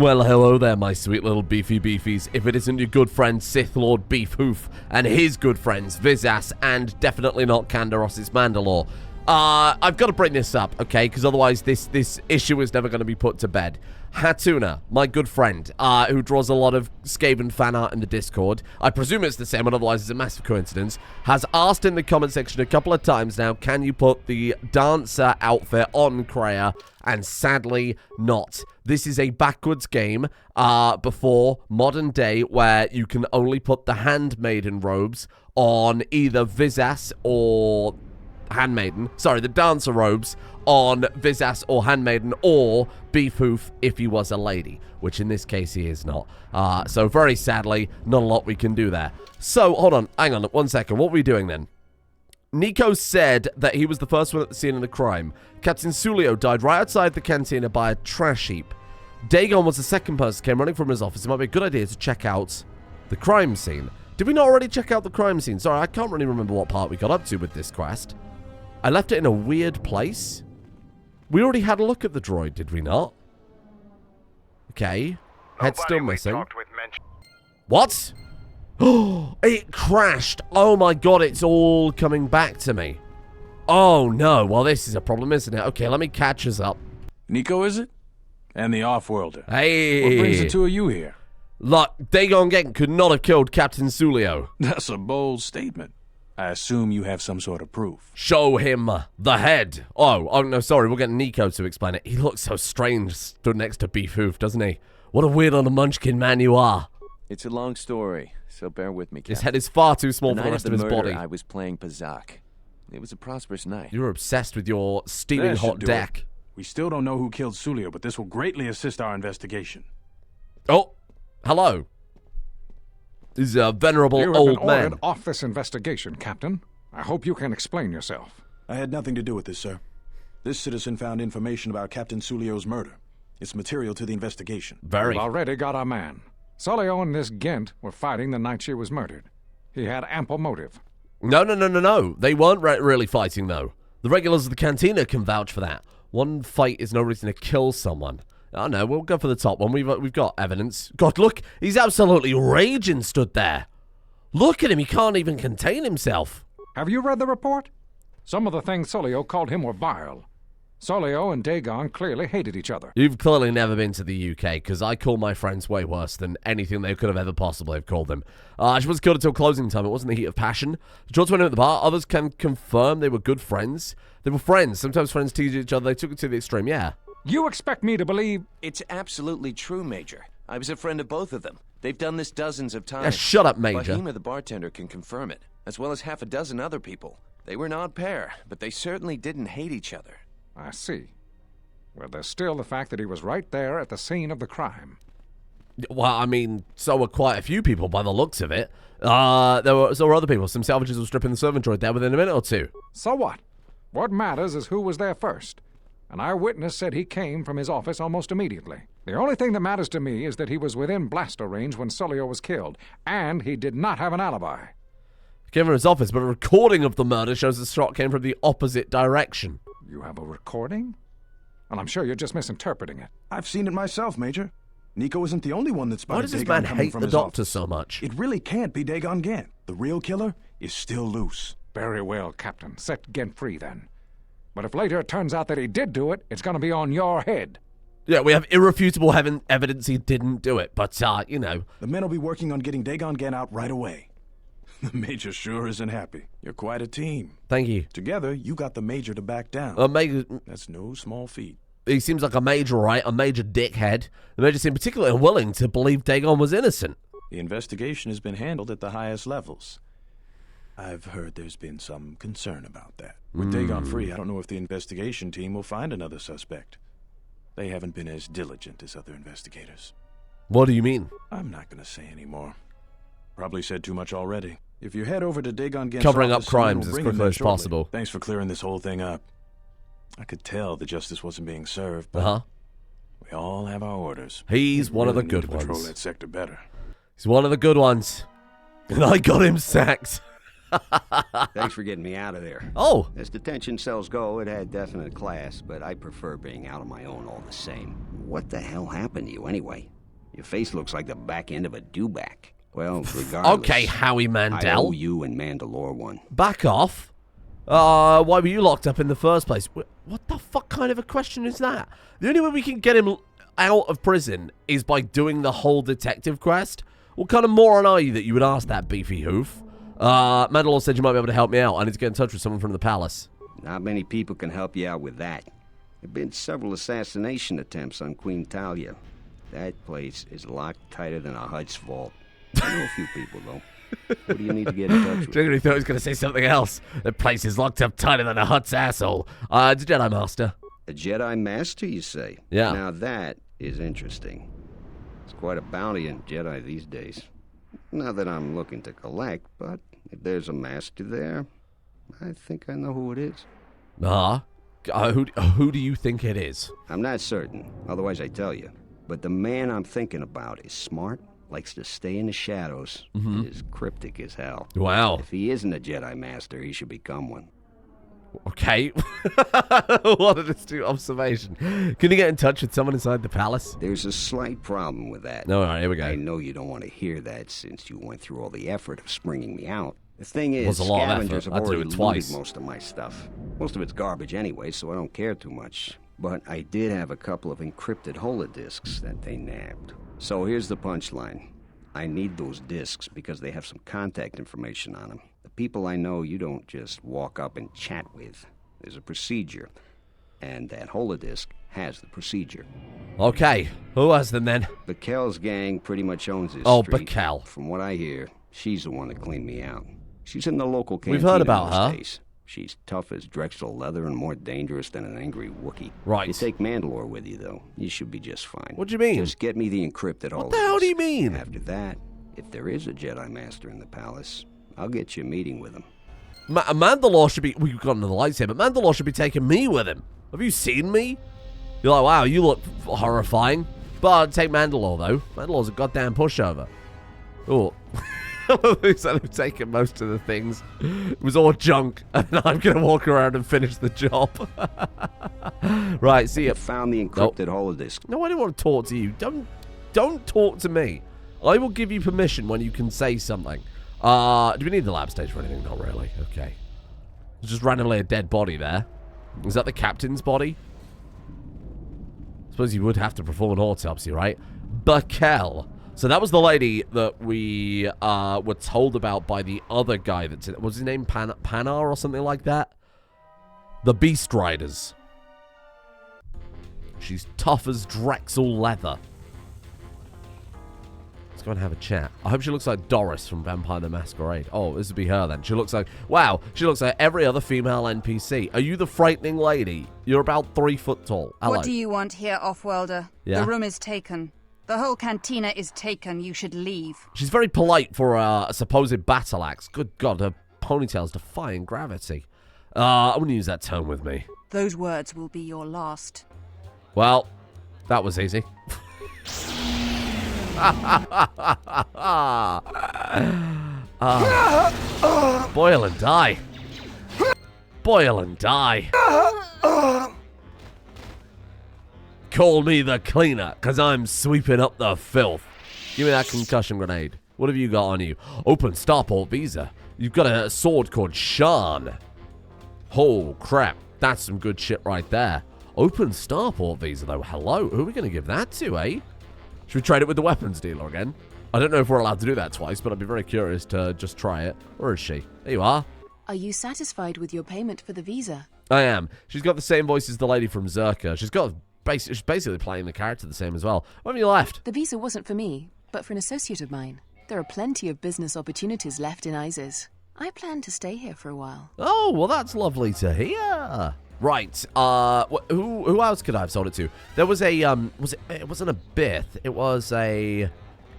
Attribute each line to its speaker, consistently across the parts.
Speaker 1: Well, hello there, my sweet little beefy beefies. If it isn't your good friend Sith Lord Beef Hoof and his good friends Vizas and definitely not Canderos's Mandalore. I've got to bring this up, okay? Because otherwise this issue is never going to be put to bed. Hatuna, my good friend, who draws a lot of Skaven fan art in the Discord, I presume it's the same, but otherwise it's a massive coincidence, has asked in the comment section a couple of times now, can you put the dancer outfit on Kreia? And sadly, not. This is a backwards game before modern day where you can only put the handmaiden robes on either Vizas or Handmaiden. Sorry, the dancer robes on Vizas or Handmaiden or Beef Hoof if he was a lady, which in this case he is not. So very sadly, not a lot we can do there. So, hold on, hang on 1 second. What were we doing then? Nico said that he was the first one at the scene of the crime. Captain Sulio died right outside the cantina by a trash heap. Dagon was the second person who came running from his office. It might be a good idea to check out the crime scene. Did we not already check out the crime scene? Sorry, I can't really remember what part we got up to with this quest. I left it in a weird place. We already had a look at the droid, did we not? Okay. Head still missing. What? Oh, it crashed. Oh my god, it's all coming back to me. Oh no, well this is a problem, isn't it? Okay, let me catch us up.
Speaker 2: Nico, is it? And the Off-Worlder.
Speaker 1: Hey.
Speaker 2: What brings the two of you here?
Speaker 1: Look, Dagon Genk could not have killed Captain Sulio.
Speaker 2: That's a bold statement. I assume you have some sort of proof.
Speaker 1: Show him the head. Oh no, sorry, we'll get Nico to explain it. He looks so strange stood next to Beef Hoof, doesn't he? What a weird little munchkin man you are.
Speaker 3: It's a long story, so bear with me, Captain.
Speaker 1: His head is far too small for the rest of his body.
Speaker 3: I was playing Pazak. It was a prosperous night.
Speaker 1: You were obsessed with your steaming hot deck.
Speaker 2: We still don't know who killed Sulio, but this will greatly assist our investigation.
Speaker 1: Oh, hello. This is a venerable
Speaker 4: old man.
Speaker 1: old
Speaker 4: You have been
Speaker 1: man.
Speaker 4: ordered off this investigation, Captain. I hope you can explain yourself.
Speaker 5: I had nothing to do with this, sir. This citizen found information about Captain Sulio's murder. It's material to the investigation.
Speaker 1: Very.
Speaker 4: We've already got our man. Sulio and this Gent were fighting the night she was murdered. He had ample motive.
Speaker 1: No. They weren't really fighting, though. The regulars of the cantina can vouch for that. One fight is no reason to kill someone. Oh, no, we'll go for the top one. We've got evidence. God, look, he's absolutely raging stood there. Look at him, he can't even contain himself.
Speaker 4: Have you read the report? Some of the things Sulio called him were vile. Sulio and Dagon clearly hated each other.
Speaker 1: You've clearly never been to the UK, because I call my friends way worse than anything they could have ever possibly have called them. She was killed until closing time. It wasn't the heat of passion. The George went in at the bar. Others can confirm they were good friends. They were friends. Sometimes friends teased each other. They took it to the extreme, yeah.
Speaker 4: You expect me to believe...
Speaker 3: It's absolutely true, Major. I was a friend of both of them. They've done this dozens of times.
Speaker 1: Yeah, shut up, Major.
Speaker 3: Fahima, the bartender, can confirm it, as well as half a dozen other people. They were an odd pair, but they certainly didn't hate each other.
Speaker 4: I see. Well, there's still the fact that he was right there at the scene of the crime.
Speaker 1: Well, I mean, so were quite a few people by the looks of it. So were other people. Some salvages were stripping the servant droid there within a minute or two.
Speaker 4: So what? What matters is who was there first. An eyewitness said he came from his office almost immediately. The only thing that matters to me is that he was within blaster range when Sulio was killed, and he did not have an alibi.
Speaker 1: He came from his office, but a recording of the murder shows the shot came from the opposite direction.
Speaker 4: You have a recording? Well, I'm sure you're just misinterpreting it.
Speaker 5: I've seen it myself, Major. Nico isn't the only one that spotted
Speaker 1: Why does this
Speaker 5: Dagon
Speaker 1: man
Speaker 5: coming
Speaker 1: hate
Speaker 5: from
Speaker 1: the
Speaker 5: his
Speaker 1: doctor
Speaker 5: office.
Speaker 1: so much?
Speaker 5: It really can't be Dagon Gent. The real killer is still loose.
Speaker 4: Very well, Captain. Set Gent free, then. But if later it turns out that he did do it, it's going to be on your head.
Speaker 1: Yeah, we have irrefutable evidence he didn't do it, but, you know.
Speaker 5: The men will be working on getting Dagon Gent out right away. The Major sure isn't happy. You're quite a team.
Speaker 1: Thank you.
Speaker 5: Together, you got the Major to back down.
Speaker 1: Major...
Speaker 5: That's no small feat.
Speaker 1: He seems like a major, right? A major dickhead. The Major seemed particularly unwilling to believe Dagon was innocent.
Speaker 5: The investigation has been handled at the highest levels. I've heard there's been some concern about that. With Dagon free, I don't know if the investigation team will find another suspect. They haven't been as diligent as other investigators.
Speaker 1: What do you mean?
Speaker 5: I'm not going to say any more. Probably said too much already. If you head over to Dagon Gent's
Speaker 1: Covering up
Speaker 5: office,
Speaker 1: crimes
Speaker 5: we'll
Speaker 1: as
Speaker 5: bring him
Speaker 1: quickly
Speaker 5: in
Speaker 1: as
Speaker 5: shortly.
Speaker 1: possible.
Speaker 5: Thanks for clearing this whole thing up. I could tell the justice wasn't being served, but we all have our orders.
Speaker 1: He's one of the
Speaker 5: Really
Speaker 1: good
Speaker 5: need to patrol
Speaker 1: ones.
Speaker 5: that sector better.
Speaker 1: He's one of the good ones. And I got him sacked.
Speaker 6: Thanks for getting me out of there.
Speaker 1: Oh.
Speaker 6: As detention cells go, it had definite class, but I prefer being out on my own all the same. What the hell happened to you anyway? Your face looks like the back end of a dewback. Well, regardless.
Speaker 1: Okay, Howie
Speaker 6: I
Speaker 1: Mandel.
Speaker 6: owe you and Mandalore one.
Speaker 1: Back off. Why were you locked up in the first place? What the fuck kind of a question is that? The only way we can get him out of prison is by doing the whole detective quest. What kind of moron are you that you would ask that, Beefy Hoof? Mandalore said you might be able to help me out. I need to get in touch with someone from the palace.
Speaker 6: Not many people can help you out with that. There have been several assassination attempts on Queen Talia. That place is locked tighter than a Hut's vault. I know a few people, though. Who do you need to get in touch with?
Speaker 1: Genuinely thought he was going to say something else. The place is locked up tighter than a Hut's asshole. It's a Jedi Master.
Speaker 6: A Jedi Master, you say?
Speaker 1: Yeah.
Speaker 6: Now that is interesting. It's quite a bounty in Jedi these days. Not that I'm looking to collect, but if there's a master there, I think I know who it is.
Speaker 1: Who do you think it is?
Speaker 6: I'm not certain, otherwise I'd tell you. But the man I'm thinking about is smart, likes to stay in the shadows, and is cryptic as hell.
Speaker 1: Wow.
Speaker 6: If he isn't a Jedi Master, he should become one.
Speaker 1: Okay. What an astute observation. Can you get in touch with someone inside the palace?
Speaker 6: There's a slight problem with that.
Speaker 1: No, all right, here we go.
Speaker 6: I know you don't want to hear that since you went through all the effort of springing me out. The thing is,
Speaker 1: was a lot of
Speaker 6: scavengers
Speaker 1: effort.
Speaker 6: have
Speaker 1: I had to do
Speaker 6: already
Speaker 1: it twice.
Speaker 6: looted most of my stuff. Most of it's garbage anyway, so I don't care too much. But I did have a couple of encrypted holodiscs that they nabbed. So here's the punchline. I need those discs because they have some contact information on them. The people I know you don't just walk up and chat with. There's a procedure. And that holodisc has the procedure.
Speaker 1: Okay. Who has them then?
Speaker 6: Bakel's gang pretty much owns this
Speaker 1: Oh,
Speaker 6: street.
Speaker 1: Bakel.
Speaker 6: From what I hear, she's the one that cleaned me out. She's in the local cantina.
Speaker 1: We've heard about
Speaker 6: these
Speaker 1: her.
Speaker 6: days. She's tough as Drexel leather and more dangerous than an angry Wookiee.
Speaker 1: Right.
Speaker 6: You take Mandalore with you, though. You should be just fine.
Speaker 1: What do you mean?
Speaker 6: Just get me the encrypted holodisc.
Speaker 1: What the hell do you mean?
Speaker 6: After that, if there is a Jedi Master in the palace, I'll get you a meeting with him.
Speaker 1: Mandalore should be... We've got another lightsaber. Mandalore should be taking me with him. Have you seen me? You're like, wow, you look horrifying. But I'd take Mandalore, though. Mandalore's a goddamn pushover. Oh. He said I've taken most of the things. It was all junk. And I'm going to walk around and finish the job. Right, see ya.
Speaker 6: I found the encrypted holodisc.
Speaker 1: No, I don't want to talk to you. Don't talk to me. I will give you permission when you can say something. Do we need the lab stage for anything? Not really. Okay. There's just randomly a dead body there. Is that the captain's body? I suppose you would have to perform an autopsy, right? Bakel. So that was the lady that we were told about by the other guy that's in it. Was his name Hanharr or something like that? The Beast Riders. She's tough as Drexel leather. Let's go and have a chat. I hope she looks like Doris from Vampire the Masquerade. Oh, this would be her then. She looks like... Wow, she looks like every other female NPC. Are you the frightening lady? You're about 3 foot tall. Hello.
Speaker 7: What do you want here, Offworlder?
Speaker 1: Yeah?
Speaker 7: The room is taken. The whole cantina is taken. You should leave.
Speaker 1: She's very polite for a supposed battle axe. Good God, her ponytail's defying gravity. I wouldn't use that tone with me.
Speaker 7: Those words will be your last.
Speaker 1: Well, that was easy. Boil and die. Boil and die. Call me the cleaner, because I'm sweeping up the filth. Give me that concussion grenade. What have you got on you? Open starport visa. You've got a sword called Shan. Oh, crap. That's some good shit right there. Open starport visa, though. Hello. Who are we going to give that to, eh? Should we trade it with the weapons dealer again? I don't know if we're allowed to do that twice, but I'd be very curious to just try it. Where is she? There you are.
Speaker 8: Are you satisfied with your payment for the visa?
Speaker 1: I am. She's got the same voice as the lady from Zerka. She's basically playing the character the same as well. When have you left?
Speaker 8: The visa wasn't for me, but for an associate of mine. There are plenty of business opportunities left in Isis. I plan to stay here for a while.
Speaker 1: Oh, well, that's lovely to hear. Right. Who else could I have sold it to? There was a, it wasn't a Bith. It was a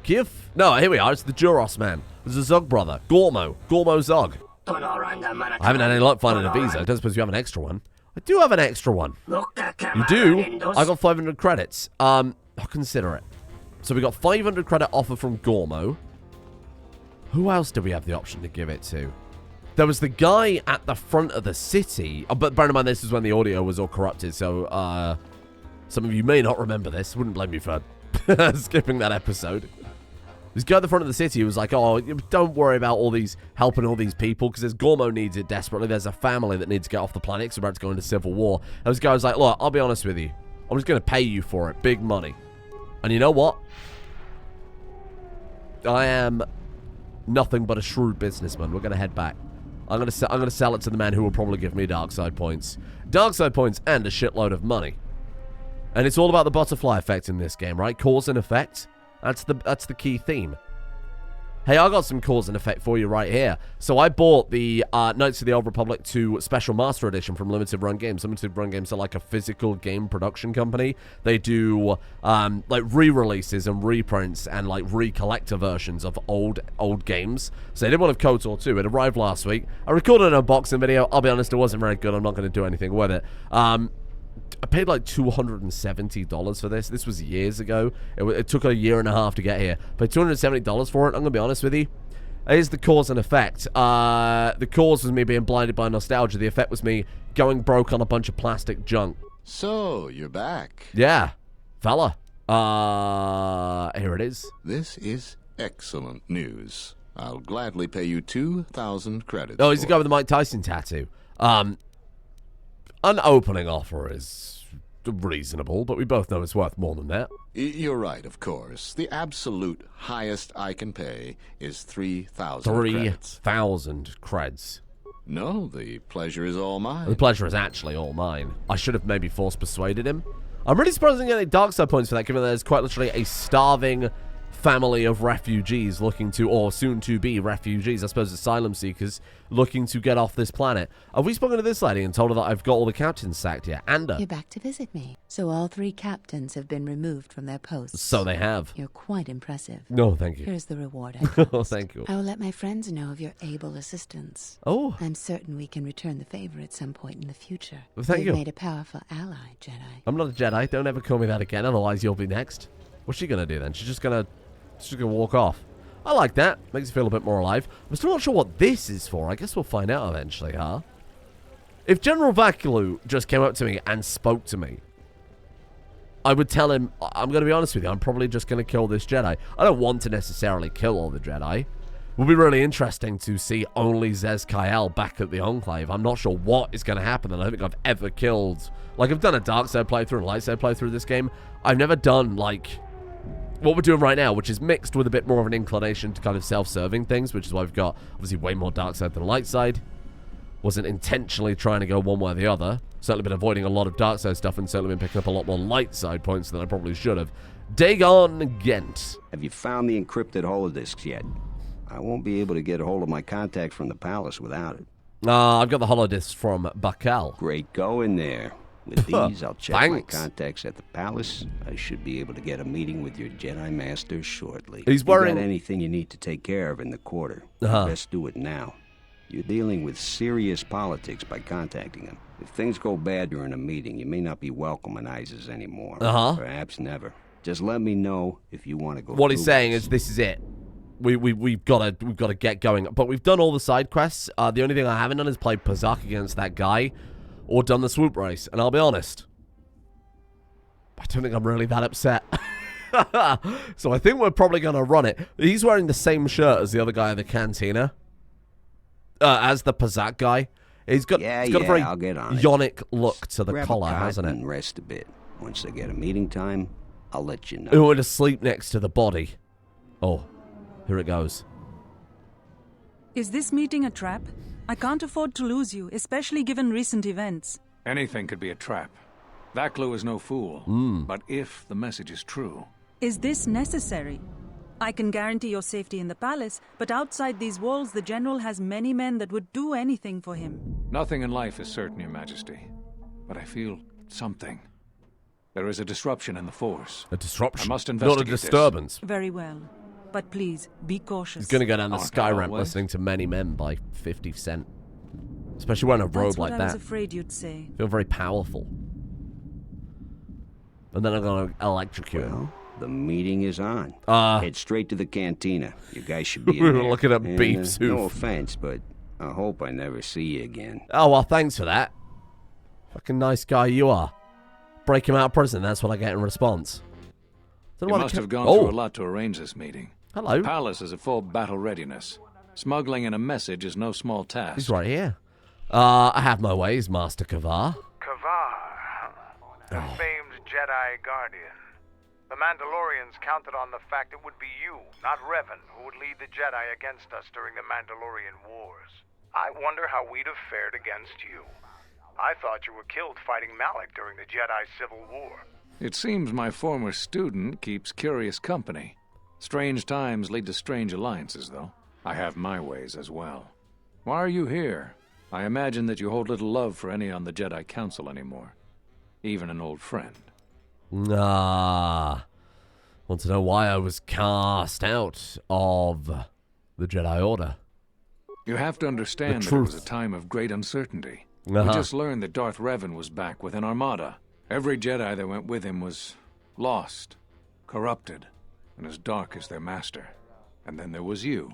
Speaker 1: Gif. No, here we are. It's the Juros man. There's a Zog brother. Gormo Zog. I haven't had any luck finding a visa. I don't suppose you have an extra one. I do have an extra one. You do? I got 500 credits. I'll consider it. So we got 500 credit offer from Gormo. Who else do we have the option to give it to? There was the guy at the front of the city. Oh, but bear in mind, this is when the audio was all corrupted, so some of you may not remember this. Wouldn't blame you for skipping that episode. This guy at the front of the city was like, oh, don't worry about helping all these people, because Gormo needs it desperately. There's a family that needs to get off the planet because we're about to go into civil war. And this guy was like, look, I'll be honest with you. I'm just going to pay you for it. Big money. And you know what? I am nothing but a shrewd businessman. We're going to head back. I'm going to sell it to the man who will probably give me dark side points. Dark side points and a shitload of money. And it's all about the butterfly effect in this game, right? Cause and effect. That's the key theme. Hey, I got some cause and effect for you right here. So I bought the Knights of the Old Republic 2 Special Master Edition from Limited Run Games. Limited Run Games are like a physical game production company. They do like re-releases and reprints and like re-collector versions of old games. So they did one of KOTOR 2. It arrived last week. I recorded an unboxing video. I'll be honest, it wasn't very good. I'm not going to do anything with it. I paid like $270 for this. This was years ago. It took a year and a half to get here. Paid $270 for it. I'm going to be honest with you. Here's the cause and effect. The cause was me being blinded by nostalgia. The effect was me going broke on a bunch of plastic junk.
Speaker 9: So, you're back.
Speaker 1: Yeah. Fella. Here it is.
Speaker 9: This is excellent news. I'll gladly pay you 2,000 credits.
Speaker 1: Oh, he's the guy with the Mike Tyson tattoo. An opening offer is reasonable, but we both know it's worth more than that.
Speaker 9: You're right, of course. The absolute highest I can pay is 3,000 credits.
Speaker 1: 3,000 creds.
Speaker 9: No, the pleasure is all mine.
Speaker 1: The pleasure is actually all mine. I should have maybe force persuaded him. I'm really surprised I didn't get any dark side points for that, given that there's quite literally a starving family of refugees looking to, or soon to be refugees, I suppose asylum seekers, looking to get off this planet. Have we spoken to this lady and told her that I've got all the captains sacked here? And
Speaker 10: You're back to visit me. So all 3 captains have been removed from their posts.
Speaker 1: So they have.
Speaker 10: You're quite impressive.
Speaker 1: No, thank you.
Speaker 10: Here's the reward.
Speaker 1: Oh, thank you.
Speaker 10: I will let my friends know of your able assistance.
Speaker 1: Oh.
Speaker 10: I'm certain we can return the favor at some point in the future.
Speaker 1: Well, thank you.
Speaker 10: You've made a powerful ally, Jedi.
Speaker 1: I'm not a Jedi. Don't ever call me that again, otherwise you'll be next. What's she gonna do then? She's just gonna walk off. I like that. Makes you feel a bit more alive. I'm still not sure what this is for. I guess we'll find out eventually, huh? If General Vakulu just came up to me and spoke to me, I would tell him, I'm going to be honest with you, I'm probably just going to kill this Jedi. I don't want to necessarily kill all the Jedi. It would be really interesting to see only Zez Kyle back at the Enclave. I'm not sure what is going to happen, and I don't think I've ever killed... Like, I've done a dark side playthrough and light side playthrough of this game. I've never done, like... what we're doing right now, which is mixed with a bit more of an inclination to kind of self-serving things, which is why we've got, obviously, way more dark side than light side. Wasn't intentionally trying to go one way or the other. Certainly been avoiding a lot of dark side stuff and certainly been picking up a lot more light side points than I probably should have. Dagon Gent.
Speaker 6: Have you found the encrypted holodiscs yet? I won't be able to get a hold of my contact from the palace without it.
Speaker 1: I've got the holodiscs from Bakal.
Speaker 6: Great going there. With these, I'll check
Speaker 1: Thanks.
Speaker 6: my contacts at the palace. I should be able to get a meeting with your Jedi Master shortly.
Speaker 1: He's wearing...
Speaker 6: You got anything you need to take care of in the quarter, best do it now. You're dealing with serious politics by contacting him. If things go bad during a meeting, you may not be welcome in ISIS anymore. Perhaps never. Just let me know if you want to go.
Speaker 1: What he's saying is this is it. We've got to get going. But we've done all the side quests. The only thing I haven't done is play Pazak against that guy, or done the swoop race. And I'll be honest, I don't think I'm really that upset. So I think we're probably going to run it. He's wearing the same shirt as the other guy in the cantina. As the Pazak guy. He's got a very yonic look to the collar, hasn't it?
Speaker 6: And rest a bit. Once I get a meeting time, I'll let you know.
Speaker 1: Who would sleep next to the body? Oh, here it goes.
Speaker 11: Is this meeting a trap? I can't afford to lose you, especially given recent events.
Speaker 4: Anything could be a trap. Vaklu is no fool. But if the message is true...
Speaker 11: Is this necessary? I can guarantee your safety in the palace, but outside these walls, the general has many men that would do anything for him.
Speaker 4: Nothing in life is certain, Your Majesty. But I feel something. There is a disruption in the Force.
Speaker 1: A disruption?
Speaker 4: I must investigate
Speaker 1: Not a disturbance.
Speaker 11: Very well. But please, be cautious.
Speaker 1: He's going to go down the sky ramp listening to Many Men by 50 Cent. Especially wearing a robe like that.
Speaker 11: That's what I was afraid you'd say.
Speaker 1: Feel very powerful. And then I'm going to electrocute him.
Speaker 6: The meeting is on. Head straight to the cantina. You guys should be in
Speaker 1: We
Speaker 6: there.
Speaker 1: were looking at Beef Hoof.
Speaker 6: No offense, but I hope I never see you again.
Speaker 1: Oh, well, thanks for that. Fucking nice guy you are. Break him out of prison, that's what I get in response.
Speaker 4: You must have gone through a lot to arrange this meeting.
Speaker 1: Hello.
Speaker 4: The palace is at full battle readiness. Smuggling in a message is no small task.
Speaker 1: He's right here. I have my ways, Master Kavar.
Speaker 12: Kavar, the famed Jedi Guardian. The Mandalorians counted on the fact it would be you, not Revan, who would lead the Jedi against us during the Mandalorian Wars. I wonder how we'd have fared against you. I thought you were killed fighting Malak during the Jedi Civil War.
Speaker 4: It seems my former student keeps curious company. Strange times lead to strange alliances, though. I have my ways as well. Why are you here? I imagine that you hold little love for any on the Jedi Council anymore. Even an old friend.
Speaker 1: Nah. Want to know why I was cast out of the Jedi Order?
Speaker 4: You have to understand that it was a time of great uncertainty. We just learned that Darth Revan was back with an armada. Every Jedi that went with him was lost, corrupted, and as dark as their master. And then there was you.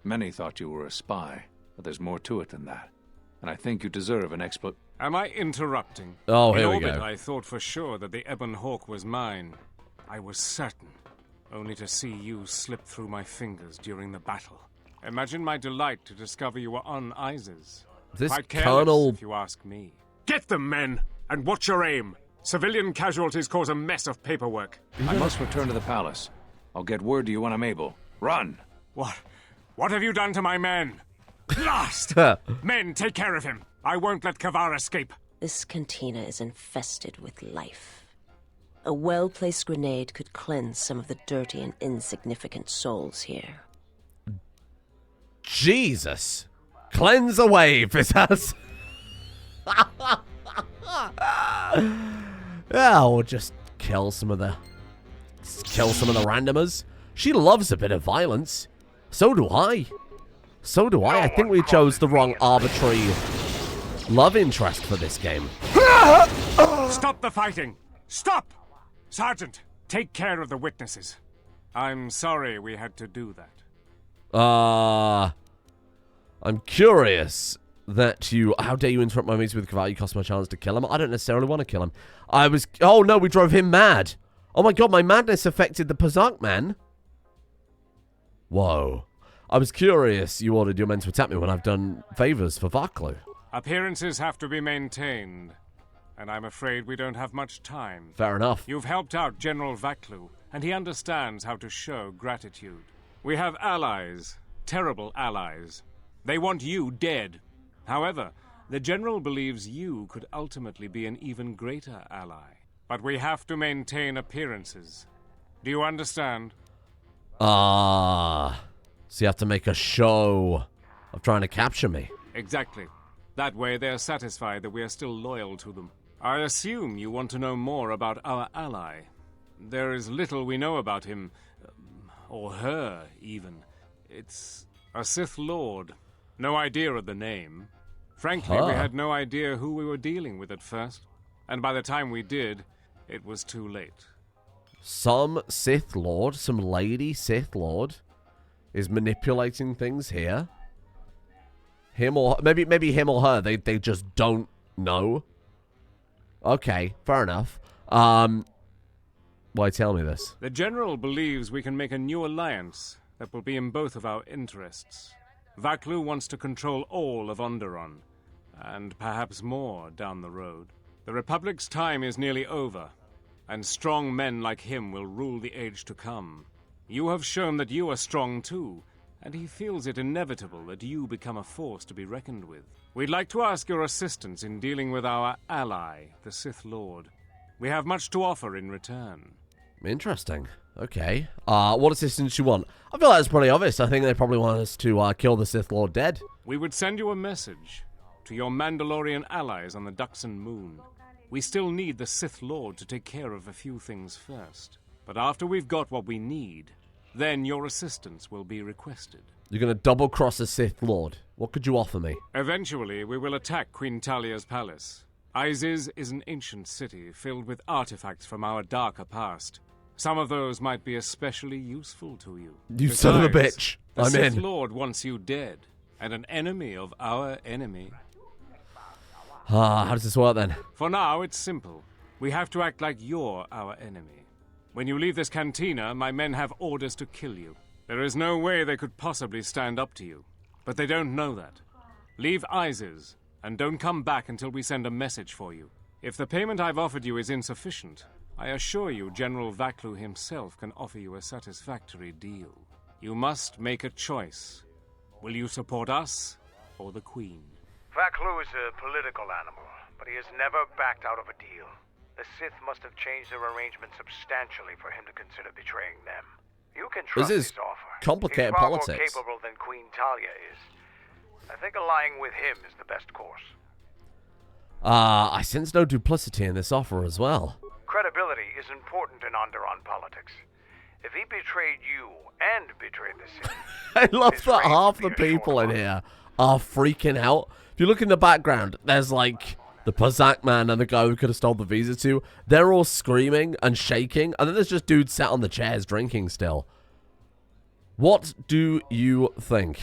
Speaker 4: Many thought you were a spy, but there's more to it than that. And I think you deserve an
Speaker 13: Am I interrupting?
Speaker 1: Oh, here we
Speaker 13: go. In orbit,
Speaker 1: go.
Speaker 13: I thought for sure that the Ebon Hawk was mine. I was certain, only to see you slip through my fingers during the battle. Imagine my delight to discover you were on Isis.
Speaker 1: This
Speaker 13: Quite careless,
Speaker 1: Colonel...
Speaker 13: if you ask me. Get them, men, and watch your aim. Civilian casualties cause a mess of paperwork.
Speaker 4: I must return to the palace. I'll get word to you when I'm able. Run!
Speaker 13: What have you done to my men? Blast! Men, take care of him. I won't let Kavar escape.
Speaker 14: This cantina is infested with life. A well-placed grenade could cleanse some of the dirty and insignificant souls here.
Speaker 1: Jesus! Cleanse away, Visas! Yeah, or just kill some of the randomers. She loves a bit of violence. So do I. I think we chose the wrong arbitrary love interest for this game.
Speaker 13: Stop the fighting! Stop! Sergeant, take care of the witnesses. I'm sorry we had to do that.
Speaker 1: I'm curious that you... How dare you interrupt my meeting with Kavar? You cost my chance to kill him. I don't necessarily want to kill him. Oh no, we drove him mad. Oh my god, my madness affected the Pazak man. Whoa. I was curious you ordered your men to attack me when I've done favors for Vaklu.
Speaker 13: Appearances have to be maintained, and I'm afraid we don't have much time.
Speaker 1: Fair enough.
Speaker 13: You've helped out General Vaklu, and he understands how to show gratitude. We have allies, terrible allies. They want you dead. However, the General believes you could ultimately be an even greater ally. But we have to maintain appearances. Do you understand?
Speaker 1: So you have to make a show of trying to capture me.
Speaker 13: Exactly. That way they're satisfied that we are still loyal to them. I assume you want to know more about our ally. There is little we know about him, or her, even. It's a Sith Lord. No idea of the name. Frankly, we had no idea who we were dealing with at first. And by the time we did, it was too late.
Speaker 1: Some Sith Lord, some lady Sith Lord, is manipulating things here. Him or... Maybe him or her. They just don't know. Okay, fair enough. Why tell me this?
Speaker 13: The General believes we can make a new alliance that will be in both of our interests. Vaklu wants to control all of Onderon, and perhaps more down the road. The Republic's time is nearly over, and strong men like him will rule the age to come. You have shown that you are strong too, and he feels it inevitable that you become a force to be reckoned with. We'd like to ask your assistance in dealing with our ally, the Sith Lord. We have much to offer in return.
Speaker 1: Interesting. Okay. What assistance you want? I feel like it's pretty obvious. I think they probably want us to kill the Sith Lord dead.
Speaker 13: We would send you a message to your Mandalorian allies on the Duxon Moon. We still need the Sith Lord to take care of a few things first. But after we've got what we need, then your assistance will be requested.
Speaker 1: You're going to double-cross the Sith Lord. What could you offer me?
Speaker 13: Eventually, we will attack Queen Talia's palace. Isis is an ancient city filled with artifacts from our darker past. Some of those might be especially useful to you.
Speaker 1: You son of a bitch.
Speaker 13: The
Speaker 1: I'm
Speaker 13: Sith
Speaker 1: in.
Speaker 13: Lord wants you dead. and an enemy of our enemy.
Speaker 1: How does this work then?
Speaker 13: For now, it's simple. We have to act like you're our enemy. When you leave this cantina, my men have orders to kill you. There is no way they could possibly stand up to you. But they don't know that. Leave Isis, and don't come back until we send a message for you. If the payment I've offered you is insufficient, I assure you General Vaklu himself can offer you a satisfactory deal. You must make a choice. Will you support us or the Queen?
Speaker 12: Vaklu is a political animal, but he has never backed out of a deal. The Sith must have changed their arrangement substantially for him to consider betraying them. You can trust his offer.
Speaker 1: Complicated
Speaker 12: He's far
Speaker 1: politics.
Speaker 12: more capable than Queen Talia is. I think allying with him is the best course.
Speaker 1: I sense no duplicity in this offer as well.
Speaker 12: Credibility is important in Onderon politics. If he betrayed you and betrayed the Sith...
Speaker 1: I love that half the people in here are freaking out. If you look in the background, there's like the Pazak man and the guy who could have stole the visa to. They're all screaming and shaking, and then there's just dudes sat on the chairs drinking still. What do you think?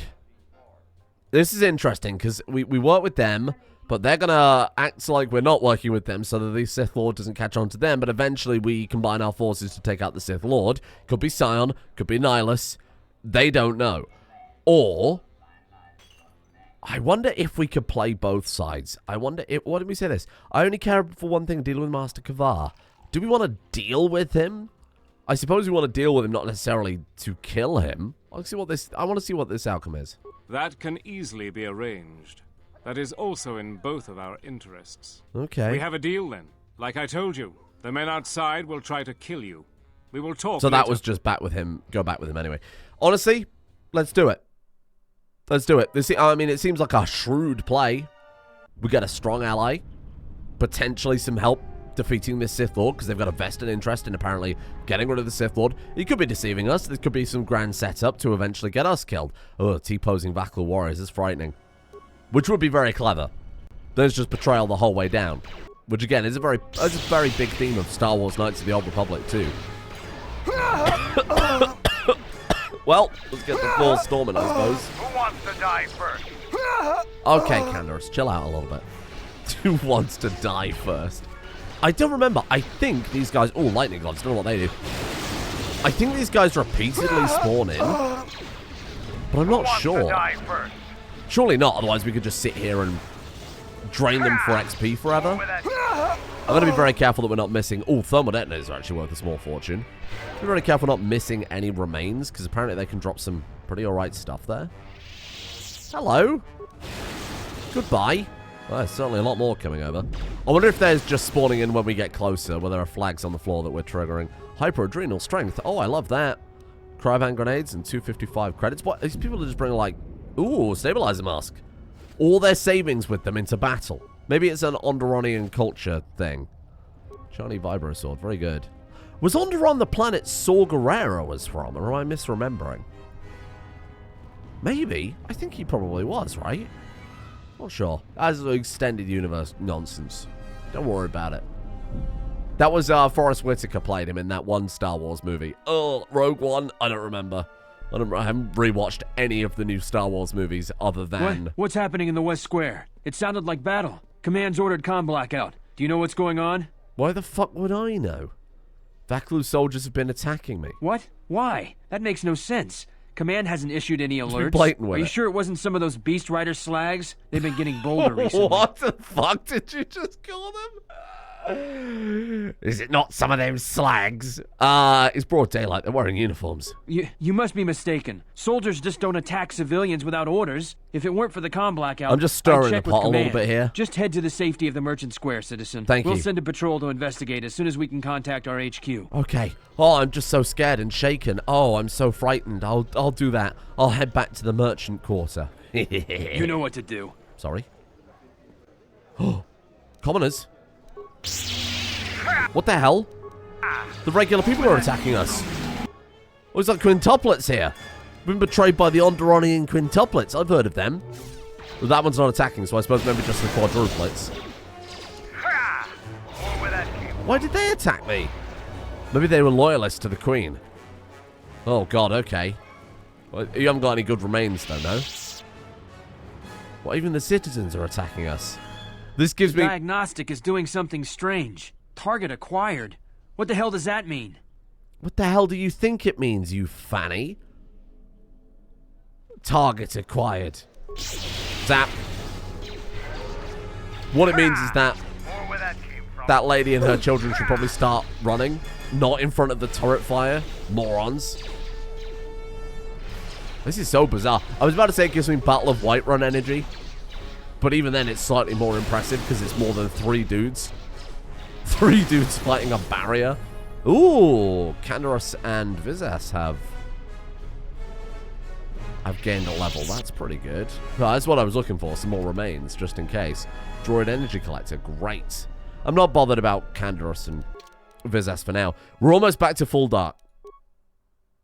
Speaker 1: This is interesting because we work with them, but they're going to act like we're not working with them so that the Sith Lord doesn't catch on to them, but eventually we combine our forces to take out the Sith Lord. Could be Scion, could be Nihilus. They don't know. Or, I wonder if we could play both sides. I wonder if, what did we say this? I only care for one thing, dealing with Master Kavar. Do we want to deal with him? I suppose we want to deal with him, not necessarily to kill him. I want to see what this outcome is.
Speaker 13: That can easily be arranged. That is also in both of our interests.
Speaker 1: Okay.
Speaker 13: We have a deal then. Like I told you, the men outside will try to kill you. We will talk
Speaker 1: So
Speaker 13: later.
Speaker 1: that was just back with him. Go back with him anyway. Honestly, let's do it. Let's do it. I mean, it seems like a shrewd play. We get a strong ally. Potentially some help defeating this Sith Lord, because they've got a vested interest in apparently getting rid of the Sith Lord. He could be deceiving us. There could be some grand setup to eventually get us killed. Oh, T-posing Vaklu warriors is frightening. Which would be very clever. There's just betrayal the whole way down. Which again is a very big theme of Star Wars Knights of the Old Republic too. Well, let's get the ball storming, I suppose.
Speaker 12: Who wants to die first?
Speaker 1: Okay, Candace, chill out a little bit. Who wants to die first? I don't remember. I think these guys... Oh, lightning gods. Don't know what they do. I think these guys repeatedly spawn in. But I'm not sure. Surely not, otherwise we could just sit here and drain them for XP forever. I'm going to be very careful that we're not missing... Oh, thermal detonators are actually worth a small fortune. Be very careful not missing any remains, because apparently they can drop some pretty alright stuff there. Hello. Goodbye. Well, there's certainly a lot more coming over. I wonder if there's just spawning in when we get closer, where there are flags on the floor that we're triggering. Hyper-adrenal strength. Oh, I love that. Cryovan grenades and 255 credits. What? These people are just bringing, like... Ooh, stabilizer mask. All their savings with them into battle. Maybe it's an Onderonian culture thing. Shiny Vibro Sword. Very good. Was Onderon the planet Saw Gerrera was from, or am I misremembering? Maybe. I think he probably was, right? Not sure. As an extended universe nonsense. Don't worry about it. That was Forrest Whitaker played him in that one Star Wars movie. Oh, Rogue One? I don't remember. I haven't rewatched any of the new Star Wars movies other than...
Speaker 15: What's happening in the West Square? It sounded like battle. Command's ordered comm blackout. Do you know what's going on?
Speaker 1: Why the fuck would I know? Vaklu soldiers have been attacking me.
Speaker 15: What? Why? That makes no sense. Command hasn't issued any alerts.
Speaker 1: Blatant with
Speaker 15: Are you
Speaker 1: it.
Speaker 15: sure it wasn't some of those Beast Rider slags? They've been getting bolder recently.
Speaker 1: What the fuck did you just call them? Is it not some of them slags? It's broad daylight. They're wearing uniforms.
Speaker 15: You must be mistaken. Soldiers just don't attack civilians without orders. If it weren't for the comm blackout,
Speaker 1: I'm just stirring
Speaker 15: I'd check
Speaker 1: the
Speaker 15: with
Speaker 1: pot a little
Speaker 15: Command.
Speaker 1: bit here.
Speaker 15: Just head to the safety of the Merchant Square, citizen.
Speaker 1: Thank you.
Speaker 15: We'll send a patrol to investigate as soon as we can contact our HQ.
Speaker 1: Okay. Oh, I'm just so scared and shaken. Oh, I'm so frightened. I'll do that. I'll head back to the merchant quarter.
Speaker 15: You know what to do.
Speaker 1: Sorry. Oh, commoners. What the hell? The regular people are attacking us. Oh, it's like quintuplets here. We've been betrayed by the Onderonian quintuplets. I've heard of them. Well, that one's not attacking, so I suppose maybe just the quadruplets. Why did they attack me? Maybe they were loyalists to the Queen. Oh, God, okay. Well, you haven't got any good remains, though, no? What, even the citizens are attacking us? This gives me...
Speaker 15: Diagnostic is doing something strange. Target acquired. What the hell does that mean?
Speaker 1: What the hell do you think it means, you fanny? Target acquired. Zap. What it means is that that lady and her children should probably start running, not in front of the turret fire. Morons. This is so bizarre. I was about to say it gives me Battle of Whiterun energy, but even then it's slightly more impressive because it's more than 3 dudes. 3 dudes fighting a barrier. Ooh, Candaros and Vizas have gained a level. That's pretty good. No, that's what I was looking for. Some more remains, just in case. Droid Energy Collector. Great. I'm not bothered about Candaros and Vizas for now. We're almost back to full dark.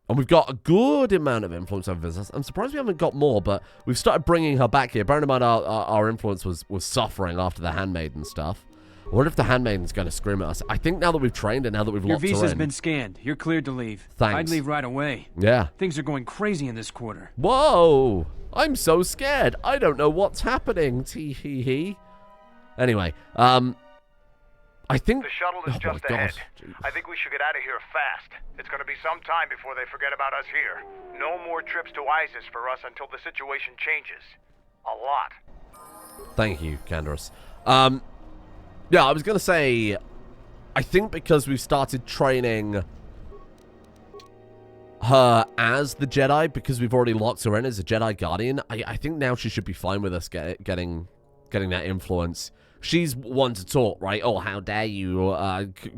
Speaker 1: And we've got a good amount of influence over Vizas. I'm surprised we haven't got more, but we've started bringing her back here. Bearing in mind our influence was suffering after the Handmaiden stuff. I wonder if the Handmaiden's going to scream at us. I think now that we've trained and now that we've locked her in...
Speaker 15: Your visa's been scanned. You're cleared to leave.
Speaker 1: Thanks.
Speaker 15: I'd leave right away.
Speaker 1: Yeah.
Speaker 15: Things are going crazy in this quarter.
Speaker 1: Whoa! I'm so scared. I don't know what's happening. Tee-hee-hee. Anyway, I think...
Speaker 12: The shuttle is just ahead. I think we should get out of here fast. It's going to be some time before they forget about us here. No more trips to ISIS for us until the situation changes. A lot.
Speaker 1: Thank you, Candaros. Yeah, I was going to say, I think because we've started training her as the Jedi, because we've already locked her in as a Jedi Guardian, I think now she should be fine with us getting that influence. She's one to talk, right? Oh, how dare you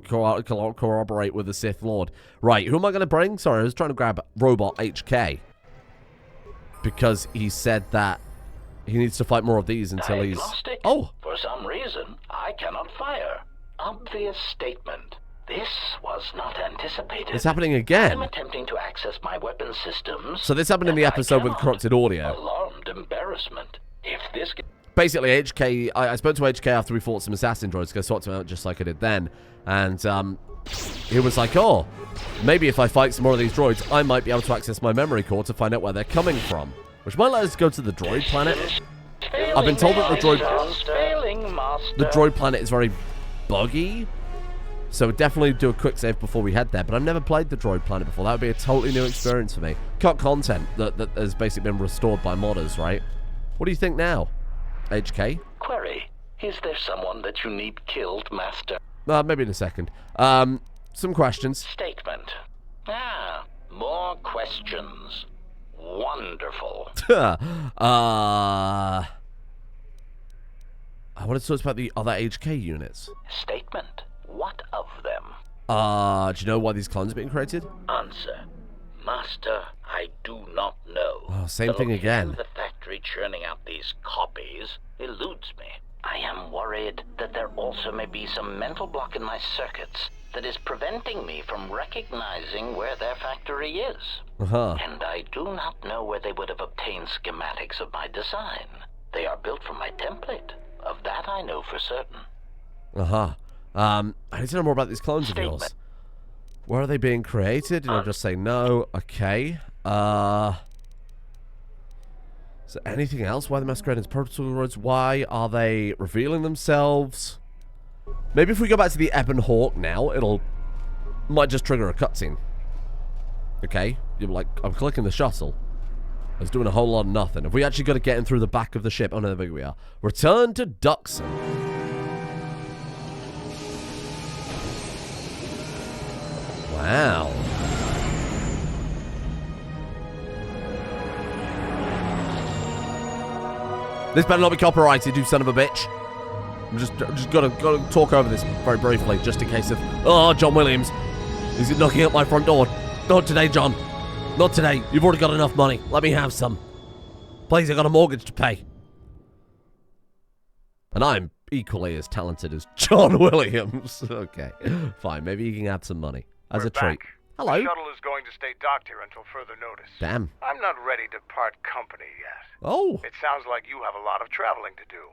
Speaker 1: corroborate with the Sith Lord. Right, who am I going to bring? Sorry, I was trying to grab Robot HK. Because he said that he needs to fight more of these until he's... Oh!
Speaker 16: For some reason, I cannot fire. Obvious statement. This was not anticipated.
Speaker 1: It's happening again.
Speaker 16: I'm attempting to access my weapon systems.
Speaker 1: So this happened in the episode with corrupted audio.
Speaker 16: Alarmed embarrassment. If this...
Speaker 1: Basically, HK... I spoke to HK after we fought some assassin droids, because I sorted him out just like I did then. And, he was like, oh, maybe if I fight some more of these droids, I might be able to access my memory core to find out where they're coming from. Which might let us go to the droid planet. I've been told that the droid planet is very buggy. So definitely do a quick save before we head there. But I've never played the droid planet before. That would be a totally new experience for me. Cut content that has basically been restored by modders, right? What do you think now, HK?
Speaker 16: Query. Is there someone that you need killed, Master?
Speaker 1: Maybe in a second. Some questions.
Speaker 16: Statement. More questions. Wonderful.
Speaker 1: I wanted to talk about the other HK units.
Speaker 16: Statement. What of them?
Speaker 1: Do you know why these clones are being created?
Speaker 16: Answer. Master, I do not know.
Speaker 1: Oh, same thing again.
Speaker 16: The factory churning out these copies eludes me. I am worried that there also may be some mental block in my circuits that is preventing me from recognizing where their factory is. And I do not know where they would have obtained schematics of my design. They are built from my template. Of that I know for certain.
Speaker 1: I need to know more about these clones of yours. Where are they being created? And I'll just say no. Okay. Is there anything else? Why the masquerading as protocol droids? Why are they revealing themselves? Maybe if we go back to the Ebon Hawk now, might just trigger a cutscene. Okay, you're like, I'm clicking the shuttle. I was doing a whole lot of nothing. Have we actually got to get in through the back of the ship? Oh no, there we are. Return to Duxon. Wow. This better not be copyrighted, you son of a bitch. I'm just gotta talk over this very briefly, just in case of... Oh, John Williams. He's knocking at my front door. Not today, John. Not today. You've already got enough money. Let me have some. Please, I've got a mortgage to pay. And I'm equally as talented as John Williams. Okay, fine. Maybe you can have some money. As a treat. Hello.
Speaker 12: The shuttle is going to stay docked here until further notice.
Speaker 1: Damn.
Speaker 12: I'm not ready to part company yet.
Speaker 1: Oh.
Speaker 12: It sounds like you have a lot of traveling to do.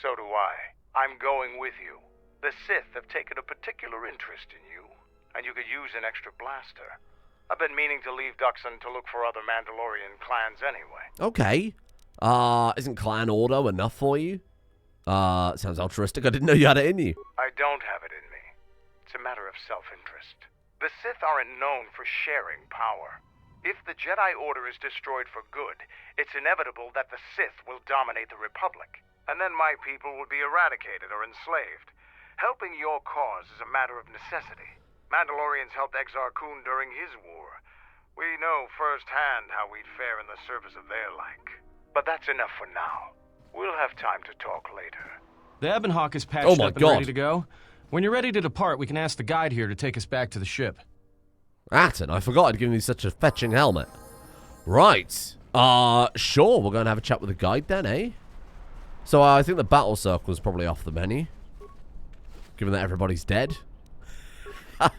Speaker 12: So do I. I'm going with you. The Sith have taken a particular interest in you, and you could use an extra blaster. I've been meaning to leave Duxon to look for other Mandalorian clans anyway.
Speaker 1: Okay. Isn't clan order enough for you? Sounds altruistic. I didn't know you had it in you.
Speaker 12: I don't have it in me. It's a matter of self-interest. The Sith aren't known for sharing power. If the Jedi Order is destroyed for good, it's inevitable that the Sith will dominate the Republic, and then my people will be eradicated or enslaved. Helping your cause is a matter of necessity. Mandalorians helped Exar Kun during his war. We know firsthand how we'd fare in the service of their like. But that's enough for now. We'll have time to talk later.
Speaker 15: The Ebon Hawk is patched up and ready to go. When you're ready to depart, we can ask the guide here to take us back to the ship.
Speaker 1: Atten, I forgot I'd given you such a fetching helmet. Right. Sure, we're going to have a chat with the guide then, eh? So I think the battle circle is probably off the menu. Given that everybody's dead. Right,